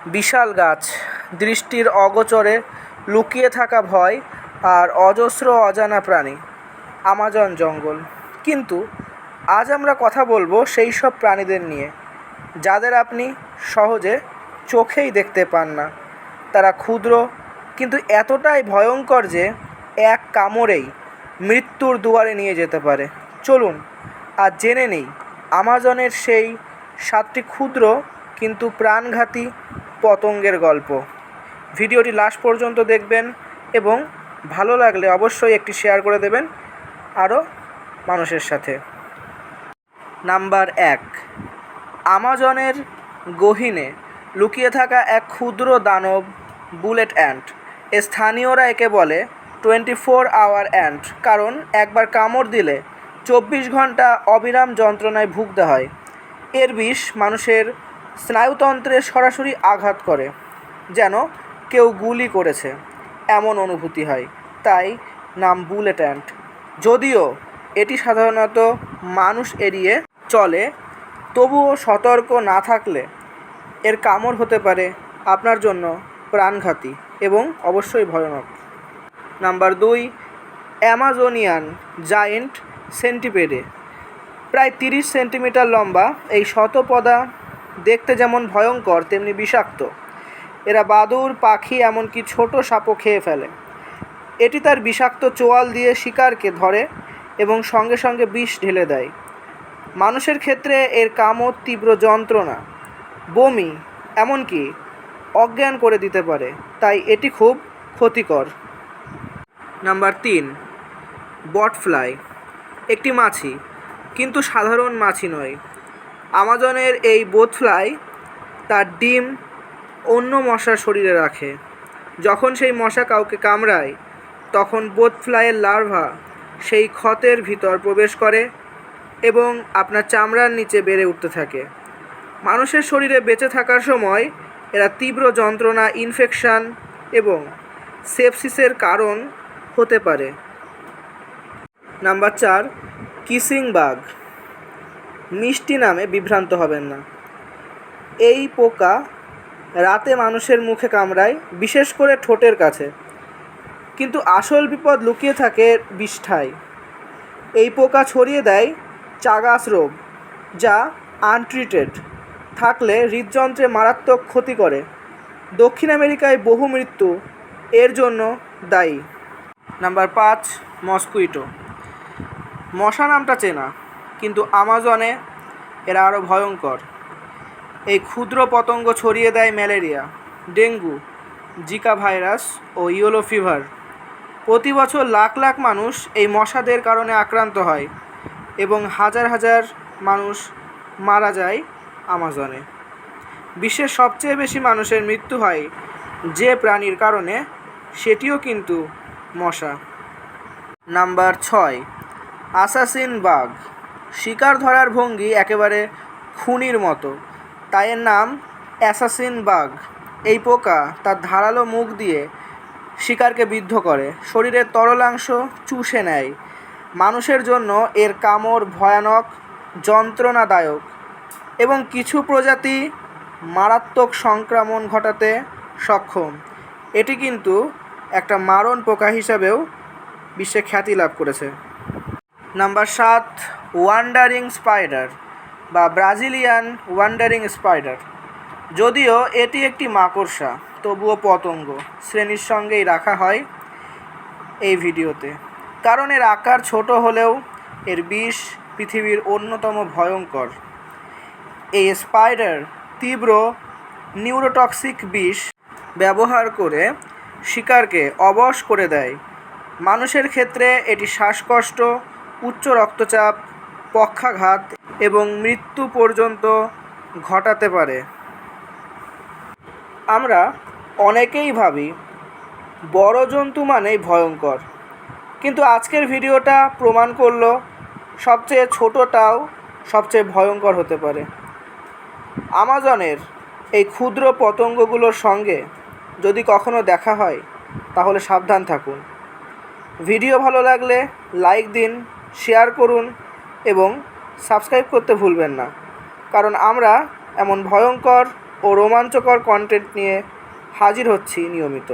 বিশাল গাছ, দৃষ্টির অগোচরে লুকিয়ে থাকা ভয় আর অজস্র অজানা প্রাণী, আমাজন জঙ্গল। কিন্তু আজ আমরা কথা বলবো সেই সব প্রাণীদের নিয়ে যাদের আপনি সহজে চোখেই দেখতে পান না। তারা ক্ষুদ্র কিন্তু এতটাই ভয়ঙ্কর যে এক কামড়েই মৃত্যুর দুয়ারে নিয়ে যেতে পারে। চলুন আজ জেনে নেই আমাজনের সেই 7টি ক্ষুদ্র কিন্তু প্রাণঘাতী পতঙ্গের গল্প। ভিডিওটি লাস্ট পর্যন্ত দেখবেন এবং ভালো লাগলে অবশ্যই একটি শেয়ার করে দেবেন আরও মানুষের সাথে। নাম্বার 1, আমাজনের গহীনে লুকিয়ে থাকা এক ক্ষুদ্র দানব, বুলেট অ্যান্ট। স্থানীয়রা একে বলে 24 আওয়ার অ্যান্ট, কারণ একবার কামড় দিলে 24 ঘন্টা অবিরাম যন্ত্রণায় ভুগতে হয়। এর বিষ মানুষের স্নায়ুতন্ত্রে সরাসরি আঘাত করে, যেন কেউ গুলি করেছে এমন অনুভূতি হয়। তাই নাম বুলেট অ্যান্ট। যদিও এটি সাধারণত মানুষ এড়িয়ে চলে, তবুও সতর্ক না থাকলে এর কামড় হতে পারে আপনার জন্য প্রাণঘাতী এবং অবশ্যই ভয়ানক। Number 2, Amazonian giant centipede. প্রায় 30 সেন্টিমিটার লম্বা এই শতপদা দেখতে যেমন ভয়ঙ্কর তেমনি বিষাক্ত। এরা বাদুড়, পাখি, এমনকি ছোট সাপও খেয়ে ফেলে। এটি তার বিষাক্ত চোয়াল দিয়ে শিকারকে ধরে এবং সঙ্গে সঙ্গে বিষ ঢেলে দেয়। মানুষের ক্ষেত্রে এর কামড় তীব্র যন্ত্রণা, বমি, এমনকি অজ্ঞান করে দিতে পারে, তাই এটি খুব ক্ষতিকর। Number 3, botfly. একটি মাছি, কিন্তু সাধারণ মাছি নয়। আমাজনের এই বটফ্লাই তার ডিম অন্য মশার শরীরে রাখে। যখন সেই মশা কাউকে কামড়ায়, তখন বটফ্লাইয়ের লার্ভা সেই ক্ষতের ভিতর প্রবেশ করে এবং আপনার চামড়ার নিচে বেড়ে উঠতে থাকে। মানুষের শরীরে বেঁচে থাকার সময় এরা তীব্র যন্ত্রণা, ইনফেকশন এবং সেপসিসের কারণ হতে পারে। Number 4, kissing bug. মিষ্টি নামে বিভ্রান্ত হবেন না। এই পোকা রাতে মানুষের মুখে কামড়ায়, বিশেষ করে ঠোঁটের কাছে, কিন্তু আসল বিপদ লুকিয়ে থাকে বিষ্ঠায়। এই পোকা ছড়িয়ে দেয় চাগাস রোগ, যা আনট্রিটেড থাকলে হৃদযন্ত্রে মারাত্মক ক্ষতি করে। দক্ষিণ আমেরিকায় বহু মৃত্যু এর জন্য দায়ী। Number 5, mosquito. মশা নামটা চেনা, কিন্তু আমাজনে এরা আরও ভয়ঙ্কর। এই ক্ষুদ্র পতঙ্গ ছড়িয়ে দেয় ম্যালেরিয়া, ডেঙ্গু, জিকা ভাইরাস ও ইয়েলো ফিভার। প্রতি বছর লাখ লাখ মানুষ এই মশাদের কারণে আক্রান্ত হয় এবং হাজার হাজার মানুষ মারা যায় আমাজনে। বিশ্বের সবচেয়ে বেশি মানুষের মৃত্যু হয় যে প্রাণীর কারণে, সেটিও কিন্তু মশা। Number 6, assassin bug. শিকার ধরার ভঙ্গি একেবারে খুনির মতো, তাই এর নাম অ্যাসাসিন বাগ। এই পোকা তার ধারালো মুখ দিয়ে শিকারকে বিদ্ধ করে, শরীরের তরলাংশ চুষে নেয়। মানুষের জন্য এর কামড় ভয়ানক, যন্ত্রণাদায়ক এবং কিছু প্রজাতি মারাত্মক সংক্রমণ ঘটাতে সক্ষম। এটি কিন্তু একটা মারণ পোকা হিসাবেও বিশ্বে খ্যাতি লাভ করেছে। নাম্বার 7, ওয়ান্ডারিং স্পাইডার বা ব্রাজিলিয়ান ওয়ান্ডারিং স্পাইডার। যদিও এটি একটি মাকড়সা, তবুও পতঙ্গ শ্রেণীর সঙ্গেই রাখা হয় এই ভিডিওতে, কারণ এর আকার ছোট হলেও এর বিষ পৃথিবীর অন্যতম ভয়ঙ্কর। এই স্পাইডার তীব্র নিউরোটক্সিক বিষ ব্যবহার করে শিকারকে অবশ করে দেয়। মানুষের ক্ষেত্রে এটি শ্বাসকষ্ট, উচ্চ রক্তচাপ, পক্ষাঘাত এবং মৃত্যু পর্যন্ত ঘটাতে পারে। আমরা অনেকেই ভাবি বড় জন্তু মানেই ভয়ঙ্কর, কিন্তু আজকের ভিডিওটা প্রমাণ করলো সবচেয়ে ছোটটাও সবচেয়ে ভয়ঙ্কর হতে পারে। আমাজনের এই ক্ষুদ্র পতঙ্গগুলোর সঙ্গে যদি কখনো দেখা হয়, তাহলে সাবধান থাকুন। ভিডিও ভালো লাগলে লাইক দিন, শেয়ার করুন এবং সাবস্ক্রাইব করতে ভুলবেন না, কারণ আমরা এমন ভয়ঙ্কর ও ও রোমাঞ্চকর কন্টেন্ট নিয়ে হাজির হচ্ছি নিয়মিত।